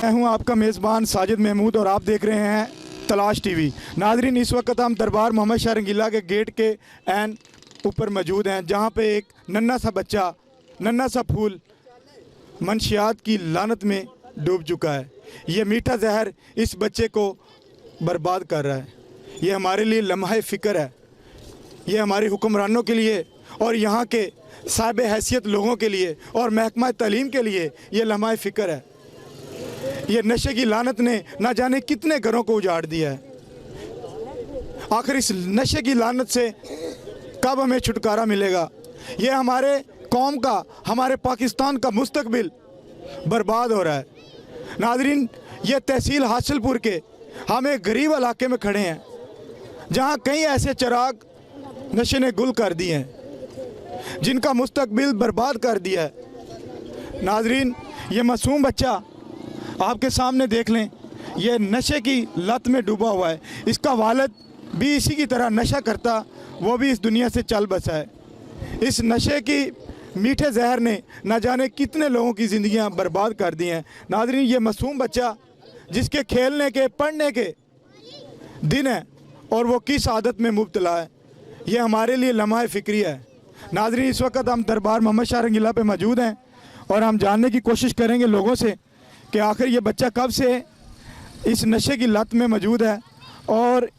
मैं हूं आपका मेज़बान साजिद महमूद और आप देख रहे हैं तलाश टीवी। नाज़रीन, इस वक्त हम दरबार मोहम्मद शाह रंगीला के गेट के एन ऊपर मौजूद हैं, जहां पे एक नन्हा सा बच्चा, नन्हा सा फूल मंशियात की लानत में डूब चुका है। ये मीठा जहर इस बच्चे को बर्बाद कर रहा है। ये हमारे लिए लम्हा फ़िक्र है, ये हमारे हुक्मरानों के लिए और यहाँ के साहिब हैसियत लोगों के लिए और महकमा तालीम के लिए ये लम्हा फ़िक्र है। ये नशे की लानत ने ना जाने कितने घरों को उजाड़ दिया है। आखिर इस नशे की लानत से कब हमें छुटकारा मिलेगा? ये हमारे कौम का, हमारे पाकिस्तान का मुस्तकबिल बर्बाद हो रहा है। नाज़रीन, ये तहसील हासिलपुर के हम एक गरीब इलाके में खड़े हैं, जहाँ कई ऐसे चिराग नशे ने गुल कर दिए हैं, जिनका मुस्तकबिल बर्बाद कर दिया है। नाज़रीन, ये मासूम बच्चा आपके सामने देख लें, ये नशे की लत में डूबा हुआ है। इसका वालिद भी इसी की तरह नशा करता, वो भी इस दुनिया से चल बसा है। इस नशे की मीठे जहर ने न जाने कितने लोगों की ज़िंदगियां बर्बाद कर दी हैं। नाज़रीन, ये मासूम बच्चा जिसके खेलने के, पढ़ने के दिन है और वो किस आदत में मुब्तला है, ये हमारे लिए लम्हा फ़िक्री है। नाज़रीन, इस वक्त हम दरबार मोहम्मद शाह रंगीला पे मौजूद हैं और हम जानने की कोशिश करेंगे लोगों से कि आखिर ये बच्चा कब से इस नशे की लत में मौजूद है और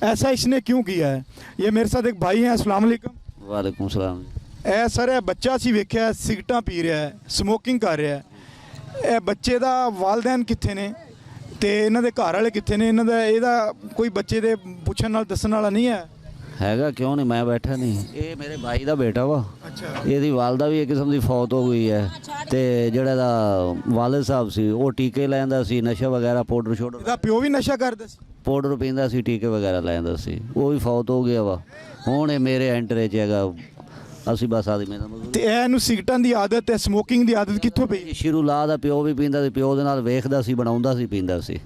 ऐसा इसने क्यों किया है। ये मेरे साथ एक भाई हैं। अस्सलाम वालेकुम। वालेकुम सलाम। ए सर, ਇਹ ਬੱਚਾ ਸੀ ਵੇਖਿਆ ਸਿਗਰਟਾਂ ਪੀ ਰਿਹਾ ਹੈ, ਸਮੋਕਿੰਗ ਕਰ ਰਿਹਾ ਹੈ। ਇਹ ਬੱਚੇ ਦਾ ਵਾਲਿदैन ਕਿੱਥੇ ਨੇ ਤੇ ਇਹਨਾਂ ਦੇ ਘਰ ਵਾਲੇ ਕਿੱਥੇ ਨੇ? ਇਹਦਾ ਕੋਈ ਬੱਚੇ ਦੇ ਪੁੱਛਣ ਨਾਲ ਦੱਸਣ ਵਾਲਾ ਨਹੀਂ ਹੈ? ਹੈਗਾ, ਕਿਉਂ ਨਹੀਂ, ਮੈਂ ਬੈਠਾ ਨਹੀਂ। ਇਹ ਮੇਰੇ ਭਾਈ ਦਾ ਬੇਟਾ ਵਾ। ਅੱਛਾ। ਇਹਦੀ ਵਾਲਦਾ ਵੀ ਇੱਕ ਕਿਸਮ ਦੀ ਫੌਤ ਹੋ ਗਈ ਹੈ ਤੇ ਜਿਹੜਾ ਦਾ ਵਾਲਿਦ ਸਾਹਿਬ ਸੀ ਉਹ ਟੀਕੇ ਲੈਂਦਾ ਸੀ, ਨਸ਼ਾ ਵਗੈਰਾ, ਪਾਊਡਰ ਸ਼ੋਡਰ। ਇਹਦਾ ਪਿਓ ਵੀ ਨਸ਼ਾ ਕਰਦਾ ਸੀ? ਪਾਊਡਰ ਪੀਂਦਾ ਸੀ, ਟੀਕੇ ਵਗੈਰਾ ਲੈਂਦਾ ਸੀ, ਉਹ ਵੀ ਫੌਤ ਹੋ ਗਿਆ ਵਾ। ਹੁਣ ਇਹ ਮੇਰੇ ਐਂਟਰੇ 'ਚ ਹੈਗਾ। ਅਸੀਂ ਬਸ ਆਦਮੀ ਦਾ ਤੇ ਇਹਨੂੰ ਸਿਗਰਟਾਂ ਦੀ ਆਦਤ ਹੈ, ਸਮੋਕਿੰਗ ਦੀ ਆਦਤ ਕਿੱਥੋਂ ਪਈ? ਸ਼ੁਰੂ ਲਾ ਦਾ ਪਿਓ ਵੀ ਪੀਂਦਾ ਸੀ, ਪਿਓ ਦੇ ਨਾਲ ਵੇਖਦਾ ਸੀ, ਬਣਾਉਂਦਾ ਸੀ, ਪੀਂਦਾ ਸੀ।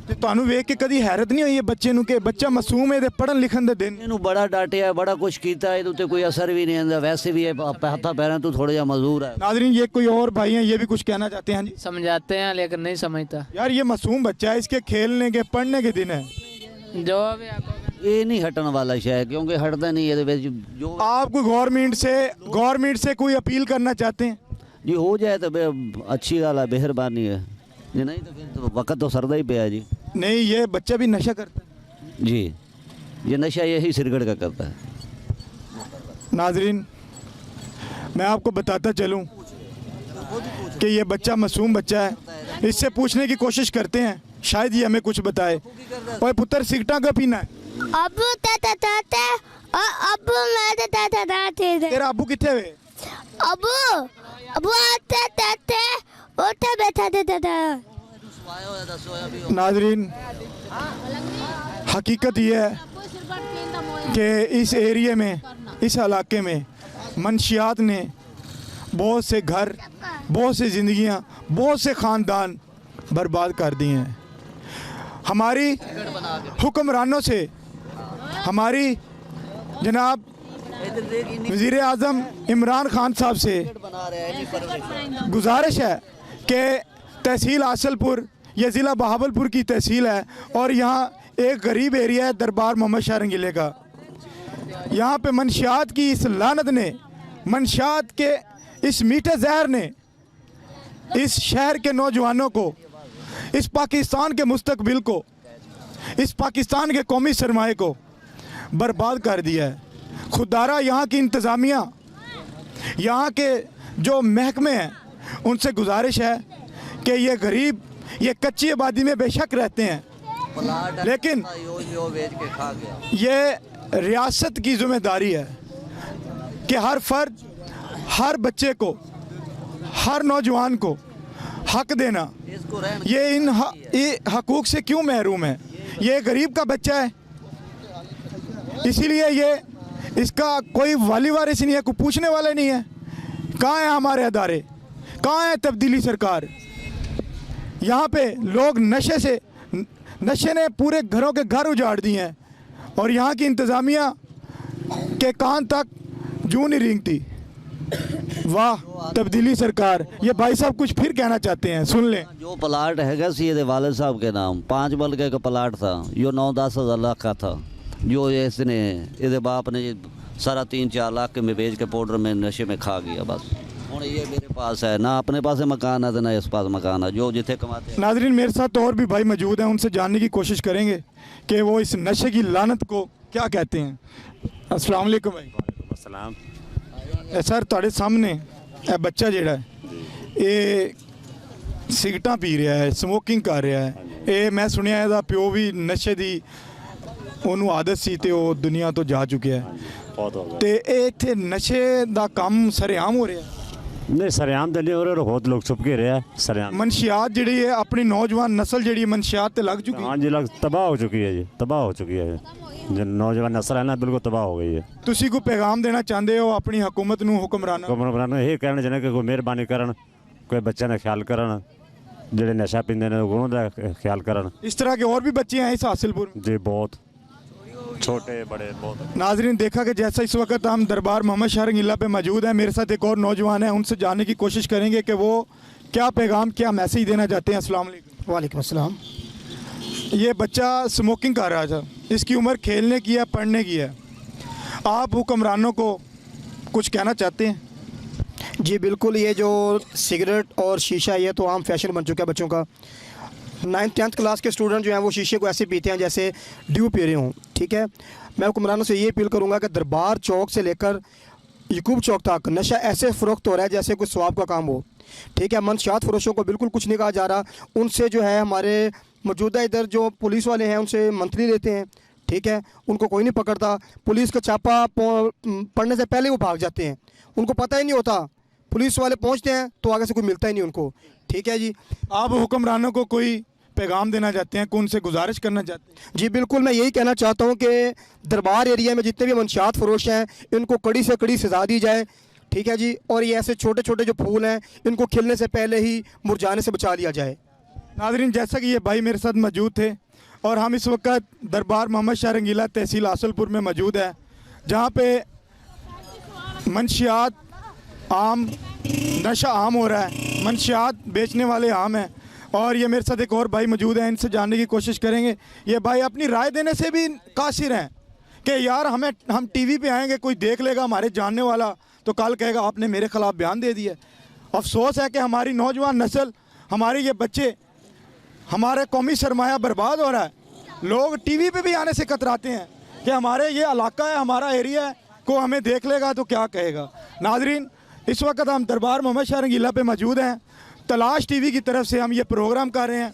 ਤੇ ਤੁਹਾਨੂੰ ਵੇਖ ਕੇ ਕਦੀ ਹੈਰਤ ਨਹੀਂ ਹੋਈ ਇਹ ਬੱਚੇ ਨੂੰ ਕਿ ਬੱਚਾ ਮਾਸੂਮ ਹੈ, ਇਹਦੇ ਪੜ੍ਹਨ ਲਿਖਣ ਦੇ ਦਿਨ? ਇਹਨੂੰ ਬੜਾ ਡਾਂਟਿਆ, ਬੜਾ ਕੁਛ ਕੀਤਾ, ਇਹਦੇ ਉੱਤੇ ਕੋਈ ਅਸਰ ਵੀ ਨਹੀਂ ਆਉਂਦਾ। वैसे भी ये हत्था पैरों तो थोड़ा जा मजदूर है। नाज़रीन, ये कोई और भाई हैं, ये भी कुछ कहना चाहते हैं? जी, समझाते हैं लेकिन नहीं समझता यार। ये मासूम बच्चा है, इसके खेलने के, पढ़ने के दिन है। जो भी आपको ये नहीं हटने वाला शायद, क्योंकि हटता नहीं है। जो आप कोई गवर्नमेंट से कोई अपील करना चाहते हैं? जी हो जाए तो अच्छी गल है, मेहरबानी है। जी नहीं तो फिर तो वक्त तो सरदा ही पे है जी। नहीं, ये बच्चा भी नशा करता है? जी, ये नशा यही सिरगढ़ का करता है। नाजरीन, मैं आपको बताता चलूं कि ये बच्चा मासूम बच्चा है। इससे पूछने की कोशिश करते हैं, शायद ये हमें कुछ बताए। ओए पुत्र, सिगरेट का पीना है? अबू ताते अबू मैं ताते तेरा अबू किथे वे? अबू अबू ताते उठे बैठा देता। नाजरीन, हकीकत ये है कि इस एरिए में, इस इलाके में मंशियात ने बहुत से घर, बहुत से ज़िंदगियां, बहुत से ख़ानदान बर्बाद कर दिए हैं। हमारी हुक्मरानों से, हमारी जनाब वज़ीर आज़म इमरान खान साहब से गुजारिश है कि तहसील हासिलपुर, यह ज़िला बहावलपुर की तहसील है और यहाँ एक गरीब एरिया है दरबार मोहम्मद शाह रंगीले का। यहाँ पे मंशियात की इस लानत ने, मंशियात के इस मीठे जहर ने इस शहर के नौजवानों को, इस पाकिस्तान के मुस्तकबिल को, इस पाकिस्तान के कौमी सरमाए को बर्बाद कर दिया है। खुदारा यहाँ की इंतज़ामिया, यहाँ के जो महकमे हैं, उनसे गुजारिश है कि ये गरीब, ये कच्ची आबादी में बेशक रहते हैं, लेकिन ये रियासत की ज़िम्मेदारी है कि हर फर्द, हर बच्चे को, हर नौजवान को हक देना। ये इन हकूक़ से क्यों महरूम है? ये गरीब का बच्चा है, इसीलिए ये, इसका कोई वाली वारिस नहीं है, कोई पूछने वाला नहीं है। कहाँ है हमारे अदारे, कहाँ है तब्दीली सरकार? यहाँ पे लोग नशे ने पूरे घरों के घर उजाड़ दिए हैं और यहाँ की इंतज़ामिया के कान तक जूं नहीं रेंगती। वाह तब्दीली सरकार। ये भाई साहब कुछ फिर कहना चाहते हैं, सुन लें। जो प्लाट हैगा सी ये वालिद साहब के नाम 5 बल्कि का प्लाट था, जो 9-10 हज़ार लाख का था, जो इसने ये बाप ने सारा 3-4 लाख के में बेच के पाउडर में नशे में खा गया। बस हूँ ये मेरे पास है ना, अपने पास मकान है ना इस पास मकान है, जो जिथे कमाते हैं। नाजरीन मेरे साथ और भी भाई मौजूद हैं, उनसे जानने की कोशिश करेंगे कि वो इस नशे की लानत को क्या कहते हैं। अस्सलाम वालेकुम भाई। सलाम। सर ਤੁਹਾਡੇ ਸਾਹਮਣੇ ਇਹ ਬੱਚਾ ਜਿਹੜਾ ਹੈ ਇਹ ਸਿਗਰਟਾਂ ਪੀ ਰਿਹਾ ਹੈ, ਸਮੋਕਿੰਗ ਕਰ ਰਿਹਾ ਹੈ। ਇਹ ਮੈਂ ਸੁਣਿਆ ਇਹਦਾ ਪਿਓ ਵੀ ਨਸ਼ੇ ਦੀ ਉਹਨੂੰ ਆਦਤ ਸੀ ਤੇ ਉਹ ਦੁਨੀਆ ਤੋਂ ਜਾ ਚੁੱਕਿਆ ਹੈ। बहुत हो गया। ਤੇ ਇਹ ਇੱਥੇ ਨਸ਼ੇ ਦਾ ਕੰਮ ਸਰੇਆਮ ਹੋ ਰਿਹਾ ਹੈ। नहीं सरेआम तो नहीं हो रहा, बहुत लोग छुप के रहे हैं सरेआम। ਮਨਸ਼ਿਆਤ ਜਿਹੜੀ ਹੈ ਆਪਣੀ ਨੌਜਵਾਨ ਨਸਲ ਜਿਹੜੀ ਮਨਸ਼ਿਆਤ ਤੇ ਲੱਗ ਚੁੱਕੀ हाँ ਹੈ। जी, लोग तबाह हो चुकी है जी, तबाह हो चुकी है। जो नौजवान नस्ल है ना बिल्कुल तबाह हो गई है। ਤੁਸੀਂ ਕੋਈ ਪੈगाम ਦੇਣਾ ਚਾਹੁੰਦੇ ਹੋ ਆਪਣੀ ਹਕੂਮਤ ਨੂੰ, ਹੁਕਮਰਾਨਾਂ ਨੂੰ? हुक्मरान यही कहना चाहिए कि कोई मेहरबानी करन, कोई बच्चे का ख्याल करन, जेडे नशा पींदे ने उन्हों का ख्याल करन। इस तरह के और भी बच्चे हैं इस हासिलपुर में? जी बहुत छोटे बड़े बहुत। नाजरीन देखा कि जैसा इस वक्त हम दरबार मोहम्मद शाह रंगीला पे मौजूद हैं, मेरे साथ एक और नौजवान है, उनसे जानने की कोशिश करेंगे कि वो क्या पैगाम क्या मैसेज देना चाहते हैं। अस्सलाम वालेकुम। वालेकुम अस्सलाम। ये बच्चा स्मोकिंग कर रहा था, इसकी उम्र खेलने की है, पढ़ने की है। आप हुक्मरानों को कुछ कहना चाहते हैं? जी बिल्कुल, ये जो सिगरेट और शीशा ये तो आम फैशन बन चुका है बच्चों का। 9th-10th क्लास के स्टूडेंट जो हैं वो शीशे को ऐसे पीते हैं जैसे ड्यू पी रहे हों। ठीक है, मैं हुक्मरानों से ये अपील करूँगा कि दरबार चौक से लेकर यकूब चौक तक नशा ऐसे फ़रोख्त हो रहा है जैसे कोई स्वाब का काम हो। ठीक है, मनशियात फरोशों को बिल्कुल कुछ नहीं कहा जा रहा। उनसे जो है हमारे मौजूदा इधर जो पुलिस वाले हैं उनसे मंथली लेते हैं। ठीक है, उनको कोई नहीं पकड़ता। पुलिस का छापा पड़ने से पहले वो भाग जाते हैं, उनको पता ही नहीं होता। पुलिस वाले पहुंचते हैं तो आगे से कोई मिलता ही नहीं उनको। ठीक है जी, आप हुक्मरानों को कोई पैगाम देना चाहते हैं, कौन से गुजारिश करना चाहते हैं? जी बिल्कुल, मैं यही कहना चाहता हूँ कि दरबार एरिया में जितने भी मनशियात फरोश हैं इनको कड़ी से कड़ी सज़ा दी जाए। ठीक है जी, और ये ऐसे छोटे छोटे जो फूल हैं इनको खिलने से पहले ही मुरझाने से बचा लिया जाए। नाजरीन जैसा कि ये भाई मेरे साथ मौजूद थे और हम इस वक्त दरबार मोहम्मद शाह रंगीला तहसील हासिलपुर में मौजूद है, जहाँ पे मनशियात आम नशा आम हो रहा है, मनशियात बेचने वाले आम हैं। और ये मेरे साथ एक और भाई मौजूद हैं, इनसे जानने की कोशिश करेंगे। ये भाई अपनी राय देने से भी कासिर हैं कि यार हम टीवी पे आएंगे, कोई देख लेगा हमारे जानने वाला तो कल कहेगा आपने मेरे ख़िलाफ़ बयान दे दिया। अफसोस है कि हमारी नौजवान नस्ल, हमारे ये बच्चे, हमारे कौमी सरमाया बर्बाद हो रहा है। लोग टीवी पे भी आने से कतराते हैं कि हमारे ये इलाका है, हमारा एरिया है, को हमें देख लेगा तो क्या कहेगा। नाजरीन इस वक्त हम दरबार मोहम्मद शाह रंगीला पे मौजूद हैं, तलाश टीवी की तरफ से हम ये प्रोग्राम कर रहे हैं।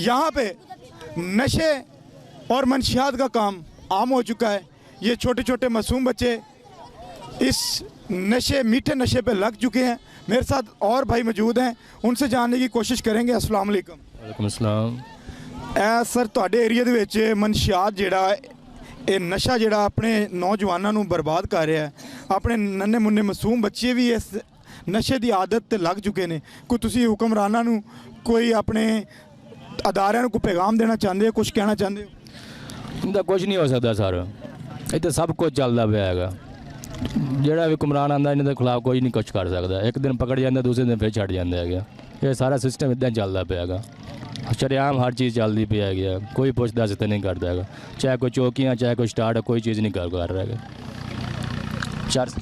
यहाँ पे नशे और मनशियात का काम आम हो चुका है। ये छोटे छोटे मासूम बच्चे इस नशे, मीठे नशे पे लग चुके हैं। मेरे साथ और भाई मौजूद हैं, उनसे जानने की कोशिश करेंगे। अस्सलाम वालेकुम। वालेकुम अस्सलाम। सर ਤੁਹਾਡੇ ਏਰੀਆ ਦੇ ਵਿੱਚ ਮਨਸ਼ਿਆਤ ਜਿਹੜਾ ਇਹ ਨਸ਼ਾ ਜਿਹੜਾ ਆਪਣੇ ਨੌਜਵਾਨਾਂ ਨੂੰ ਬਰਬਾਦ ਕਰ ਰਿਹਾ ਹੈ, ਆਪਣੇ ਨੰਨੇ ਮੁੰਨੇ ਮਾਸੂਮ ਬੱਚੇ ਵੀ ਇਸ ਨਸ਼ੇ ਦੀ ਆਦਤ ਤੇ ਲੱਗ ਚੁੱਕੇ ਨੇ। ਕੋਈ ਤੁਸੀਂ ਹੁਕਮਰਾਨਾਂ ਨੂੰ, ਕੋਈ ਆਪਣੇ ਅਦਾਰਿਆਂ ਨੂੰ ਕੋਈ ਪੈਗਾਮ ਦੇਣਾ ਚਾਹੁੰਦੇ ਹੋ, ਕੁਝ ਕਹਿਣਾ ਚਾਹੁੰਦੇ ਹੋ? ਇਹਦਾ ਕੁਝ ਨਹੀਂ ਹੋ ਸਕਦਾ ਸਰ, ਇੱਥੇ ਸਭ ਕੁਝ ਚੱਲਦਾ ਪਿਆ ਹੈਗਾ। ਜਿਹੜਾ ਵੀ ਹੁਕਮਰਾਨ ਆਉਂਦਾ ਇਹਨਾਂ ਦੇ ਖਿਲਾਫ ਕੋਈ ਨਹੀਂ ਕੁਝ ਕਰ ਸਕਦਾ। ਇੱਕ ਦਿਨ ਪਕੜ ਜਾਂਦਾ, ਦੂਸਰੇ ਦਿਨ ਫਿਰ ਛੱਡ ਜਾਂਦੇ ਹੈਗੇ। ਇਹ ਸਾਰਾ ਸਿਸਟਮ ਇੱਦਾਂ ਚੱਲਦਾ ਪਿਆ ਹੈਗਾ। ਸ਼ਰੇਆਮ ਹਰ ਚੀਜ਼ ਚੱਲਦੀ ਪਈ ਹੈਗੀ ਆ, ਕੋਈ ਪੁੱਛਦਾ ਸਿੱਧਾ ਨਹੀਂ ਕਰਦਾ ਹੈਗਾ। ਚਾਹੇ ਕੋਈ ਚੌਕੀਆਂ, ਚਾਹੇ ਕੋਈ ਸਟਾर्ट, कोई चीज़ नहीं कर रहा है।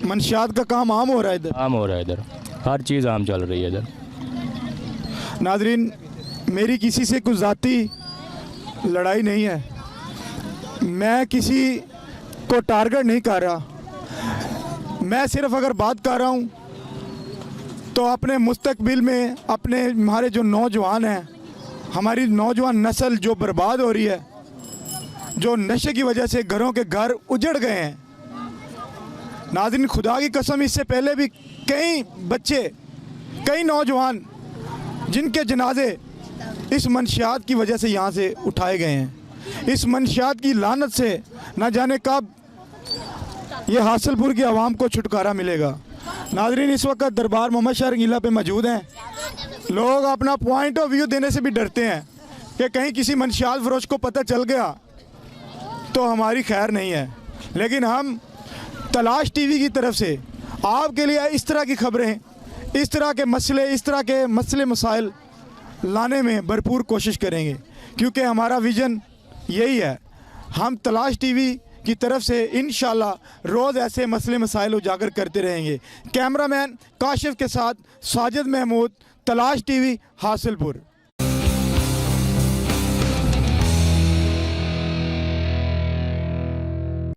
मनशियात का काम आम हो रहा है इधर, आम हो रहा है इधर, हर चीज़ आम चल रही है इधर। नाजरीन मेरी किसी से कुछ ज़ाती लड़ाई नहीं है, मैं किसी को टारगेट नहीं कर रहा। मैं सिर्फ अगर बात कर रहा हूँ तो अपने मुस्तकबिल में अपने हमारे जो नौजवान हैं, हमारी नौजवान नस्ल जो बर्बाद हो रही है, जो नशे की वजह से घरों के घर उजड़ गए हैं। नाज़रीन खुदा की कसम, इससे पहले भी कई बच्चे, कई नौजवान जिनके जनाजे इस मनशियात की वजह से यहाँ से उठाए गए हैं। इस मनशियात की लानत से ना जाने कब ये हासिलपुर की आवाम को छुटकारा मिलेगा। नाज़रीन इस वक्त दरबार मोहम्मद शाह रंगीला पे मौजूद हैं। लोग अपना पॉइंट ऑफ व्यू देने से भी डरते हैं कि कहीं किसी मनशियात फरोश को पता चल गया तो हमारी खैर नहीं है। लेकिन हम तलाश टीवी की तरफ से आपके लिए इस तरह की खबरें, इस तरह के मसले मसाइल लाने में भरपूर कोशिश करेंगे, क्योंकि हमारा विज़न यही है। हम तलाश टीवी की तरफ से इंशाल्लाह रोज़ ऐसे मसले मसाइल उजागर करते रहेंगे। कैमरामैन काशिफ के साथ साजिद महमूद, तलाश टीवी, हासिलपुर।